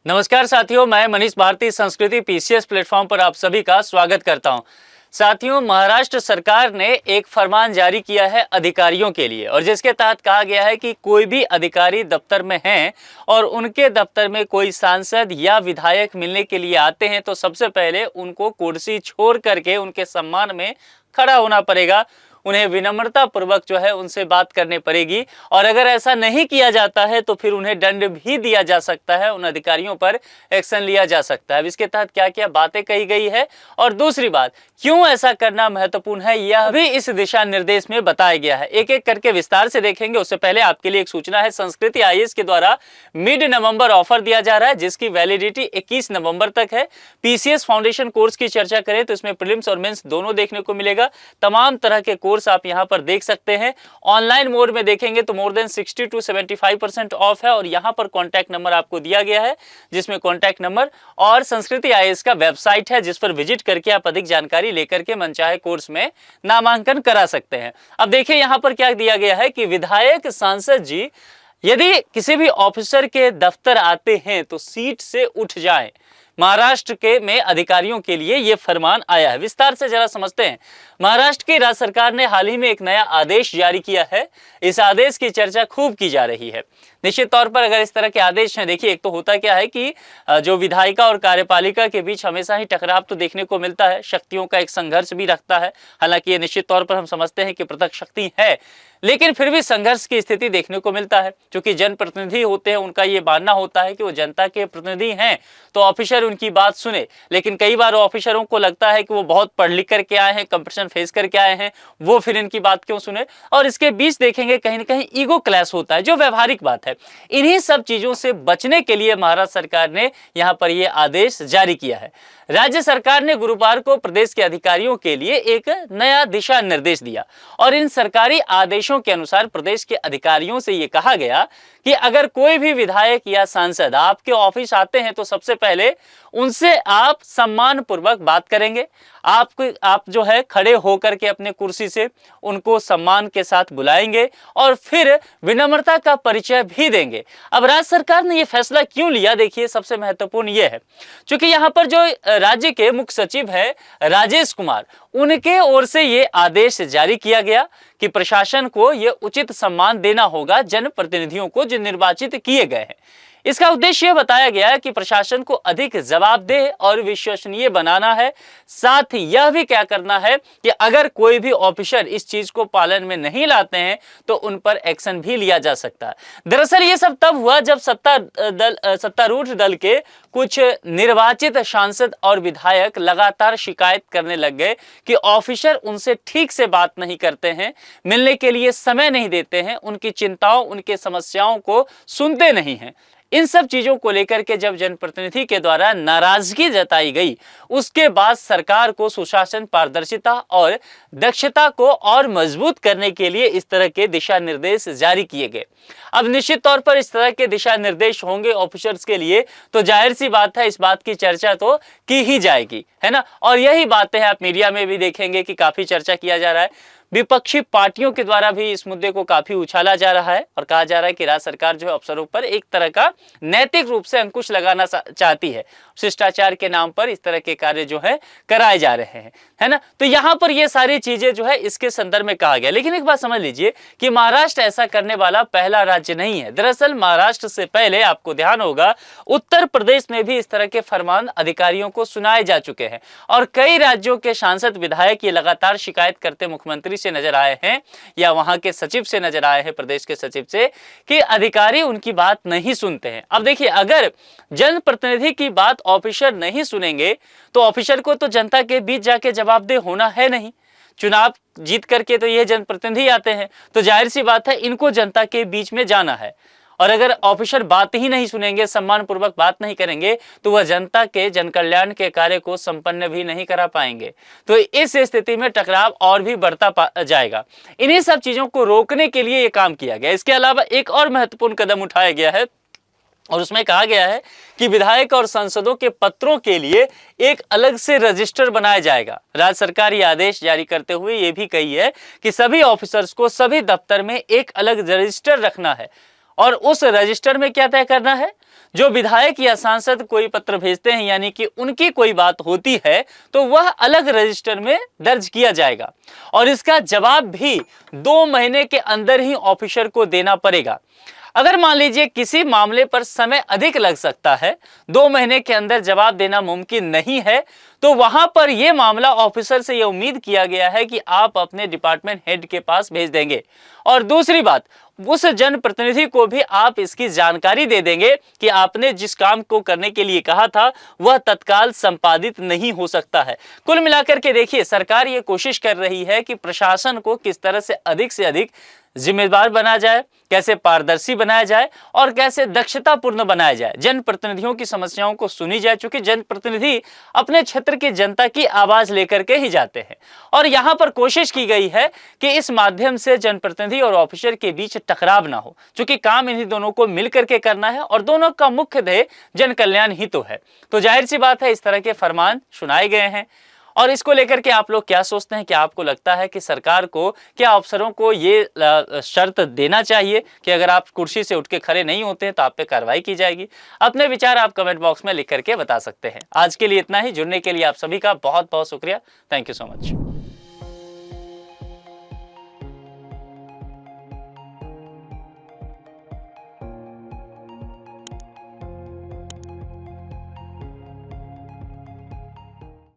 नमस्कार साथियों, मैं मनीष भारती संस्कृति पीसीएस प्लेटफॉर्म पर आप सभी का स्वागत करता हूं। साथियों, महाराष्ट्र सरकार ने एक फरमान जारी किया है अधिकारियों के लिए, और जिसके तहत कहा गया है कि कोई भी अधिकारी दफ्तर में हैं और उनके दफ्तर में कोई सांसद या विधायक मिलने के लिए आते हैं तो सबसे पहले उनको कुर्सी छोड़ करके उनके सम्मान में खड़ा होना पड़ेगा। उन्हें विनम्रता पूर्वक जो है उनसे बात करनी पड़ेगी, और अगर ऐसा नहीं किया जाता है तो फिर उन्हें दंड भी दिया जा सकता है, उन अधिकारियों पर एक्शन लिया जा सकता है। इसके तहत क्या क्या बातें कही गई है और दूसरी बात, क्यों ऐसा करना महत्वपूर्ण है, यह भी इस दिशा निर्देश में बताया गया है। एक एक करके विस्तार से देखेंगे। उससे पहले आपके लिए एक सूचना है, संस्कृति आईएएस के द्वारा मिड नवंबर ऑफर दिया जा रहा है, जिसकी वैलिडिटी 21 नवंबर तक है। पीसीएस फाउंडेशन कोर्स की चर्चा करें तो इसमें प्रीलिम्स और मेंस दोनों देखने को मिलेगा। तमाम तरह के कोर्स आप यहां पर देख सकते हैं। ऑनलाइन मोड में देखेंगे तो मोर देन 60 to 75% ऑफ है, और यहां पर कॉन्टैक्ट नंबर आपको दिया गया है, जिसमें कॉन्टैक्ट नंबर और संस्कृति आईएएस का वेबसाइट है, जिस पर विजिट करके आप अधिक जानकारी लेकर के मनचाहे कोर्स में नामांकन करा सकते हैं। अब देखिए यहां पर क्या दिया गया है कि विधायक सांसद जी यदि किसी भी ऑफिसर के दफ्तर आते हैं तो सीट से उठ जाएं। महाराष्ट्र के में अधिकारियों के लिए यह फरमान आया है। विस्तार से जरा समझते हैं। महाराष्ट्र की राज्य सरकार ने हाल ही में एक नया आदेश जारी किया है। इस आदेश की चर्चा खूब की जा रही है। निश्चित तौर पर अगर इस तरह के आदेश हैं, देखिए एक तो होता क्या है कि जो विधायिका और कार्यपालिका के बीच हमेशा ही टकराव तो देखने को मिलता है, शक्तियों का एक संघर्ष भी रखता है। हालांकि ये निश्चित तौर पर हम समझते हैं कि पृथक शक्ति है, लेकिन फिर भी संघर्ष की स्थिति देखने को मिलता है। क्योंकि जनप्रतिनिधि होते हैं, उनका ये मानना होता है कि वो जनता के प्रतिनिधि हैं तो ऑफिसर उनकी बात सुने, लेकिन कई बार ऑफिसरों को लगता है कि वो बहुत पढ़ लिख करके आए हैं, कंपटीशन फेस करके आए हैं, वो फिर इनकी बात क्यों सुने। और इसके बीच देखेंगे कहीं ना कहीं ईगो क्लैश होता है, जो व्यवहारिक बात है। इन्हीं सब चीजों से बचने के लिए महाराष्ट्र सरकार ने यहां पर यह आदेश जारी किया है। राज्य सरकार ने गुरुवार को प्रदेश के अधिकारियों के लिए एक नया दिशा निर्देश दिया, और इन सरकारी आदेशों के अनुसार प्रदेश के अधिकारियों से यह कहा गया कि अगर कोई भी विधायक या सांसद आपके ऑफिस आते हैं तो सबसे पहले उनसे आप सम्मान पूर्वक बात करेंगे। आप जो है खड़े होकर के अपने कुर्सी से उनको सम्मान के साथ बुलाएंगे और फिर विनम्रता का परिचय भी देंगे। अब राज्य सरकार ने यह फैसला क्यों लिया, देखिए सबसे महत्वपूर्ण यह है, क्योंकि यहां पर जो राज्य के मुख्य सचिव है राजेश कुमार, उनके ओर से यह आदेश जारी किया गया कि प्रशासन को यह उचित सम्मान देना होगा जनप्रतिनिधियों को जो निर्वाचित किए गए हैं। इसका उद्देश्य यह बताया गया है कि प्रशासन को अधिक जवाबदेह और विश्वसनीय बनाना है। साथ ही यह भी क्या करना है कि अगर कोई भी ऑफिसर इस चीज को पालन में नहीं लाते हैं तो उन पर एक्शन भी लिया जा सकता है। दरअसल ये सब तब हुआ जब सत्तारूढ़ दल के कुछ निर्वाचित सांसद और विधायक लगातार शिकायत करने लग गए कि ऑफिसर उनसे ठीक से बात नहीं करते हैं, मिलने के लिए समय नहीं देते हैं, उनकी चिंताओं उनके समस्याओं को सुनते नहीं हैं। इन सब चीजों को लेकर के जब जनप्रतिनिधि के द्वारा नाराजगी जताई गई, उसके बाद सरकार को सुशासन, पारदर्शिता और दक्षता को और मजबूत करने के लिए इस तरह के दिशा निर्देश जारी किए गए। अब निश्चित तौर पर इस तरह के दिशा निर्देश होंगे ऑफिसर्स के लिए तो जाहिर सी बात है इस बात की चर्चा तो की ही जाएगी, है ना। और यही बातें आप मीडिया में भी देखेंगे कि काफी चर्चा किया जा रहा है। विपक्षी पार्टियों के द्वारा भी इस मुद्दे को काफी उछाला जा रहा है और कहा जा रहा है कि राज्य सरकार जो है अफसरों पर एक तरह का नैतिक रूप से अंकुश लगाना चाहती है। शिष्टाचार के नाम पर इस तरह के कार्य जो है कराए जा रहे हैं, है ना। तो यहां पर ये सारी चीजें जो है इसके संदर्भ में कहा गया। लेकिन एक बात समझ लीजिए कि महाराष्ट्र ऐसा करने वाला पहला राज्य नहीं है। दरअसल महाराष्ट्र से पहले आपको ध्यान होगा उत्तर प्रदेश में भी इस तरह के फरमान अधिकारियों को सुनाए जा चुके हैं, और कई राज्यों के सांसद विधायक ये लगातार शिकायत करते मुख्यमंत्री से नजर आए हैं या वहां के सचिव से नजर आए हैं, प्रदेश के सचिव से, कि अधिकारी उनकी बात नहीं सुनते हैं। अब देखिए अगर जनप्रतिनिधि की बात ऑफिसर नहीं सुनेंगे तो ऑफिसर को तो जनता के बीच जाके जवाबदेह होना है नहीं। चुनाव जीत करके तो ये जनप्रतिनिधि आते हैं, तो जाहिर सी बात है इनको जनता के बीच में जाना है। और अगर ऑफिसर बात ही नहीं सुनेंगे, सम्मान पूर्वक बात नहीं करेंगे, तो वह जनता के जनकल्याण के कार्य को संपन्न भी नहीं करा पाएंगे। तो इस स्थिति में टकराव और भी बढ़ता जाएगा। इन्हीं सब चीजों को रोकने के लिए यह काम किया गया। इसके अलावा एक और महत्वपूर्ण कदम उठाया गया है, और उसमें कहा गया है कि विधायक और सांसदों के पत्रों के लिए एक अलग से रजिस्टर बनाया जाएगा। राज्य सरकार ये आदेश जारी करते हुए ये भी कही है कि सभी ऑफिसर्स को सभी दफ्तर में एक अलग रजिस्टर रखना है, और उस रजिस्टर में क्या तय करना है, जो विधायक या सांसद कोई पत्र भेजते हैं यानी कि उनकी कोई बात होती है तो वह अलग रजिस्टर में दर्ज किया जाएगा और इसका जवाब भी 2 महीने के अंदर ही ऑफिसर को देना पड़ेगा। अगर मान लीजिए किसी मामले पर समय अधिक लग सकता है, 2 महीने के अंदर जवाब देना मुमकिन नहीं है, तो वहां पर यह मामला ऑफिसर से यह उम्मीद किया गया है कि आप अपने डिपार्टमेंट हेड के पास भेज देंगे। और दूसरी बात, उस जनप्रतिनिधि को भी आप इसकी जानकारी दे देंगे कि आपने जिस काम को करने के लिए कहा था वह तत्काल संपादित नहीं हो सकता है। कुल मिलाकर के देखिए, सरकार ये कोशिश कर रही है कि प्रशासन को किस तरह से अधिक जिम्मेदार बनाया जाए, कैसे पारदर्शी बनाया जाए और कैसे दक्षतापूर्ण बनाया जाए। जनप्रतिनिधियों की समस्याओं को सुनी जाए, चूंकि जनप्रतिनिधि अपने क्षेत्र की जनता की आवाज लेकर के ही जाते हैं और यहां पर कोशिश की गई है कि इस माध्यम से जनप्रतिनिधि और ऑफिसर के बीच टकराव ना हो, क्योंकि काम इन्हीं दोनों को मिलकर के करना है और दोनों का मुख्य ध्येय जन कल्याण ही तो है। तो जाहिर सी बात है इस तरह के फरमान सुनाए गए हैं और इसको लेकर के आप लोग क्या सोचते हैं? क्या आपको लगता है कि सरकार को, क्या अफसरों को ये शर्त देना चाहिए कि अगर आप कुर्सी से उठ के खड़े नहीं होते हैं तो आप पे कार्रवाई की जाएगी? अपने विचार आप कमेंट बॉक्स में लिख करके बता सकते हैं। आज के लिए इतना ही। जुड़ने के लिए आप सभी का बहुत बहुत शुक्रिया। Thank you so much.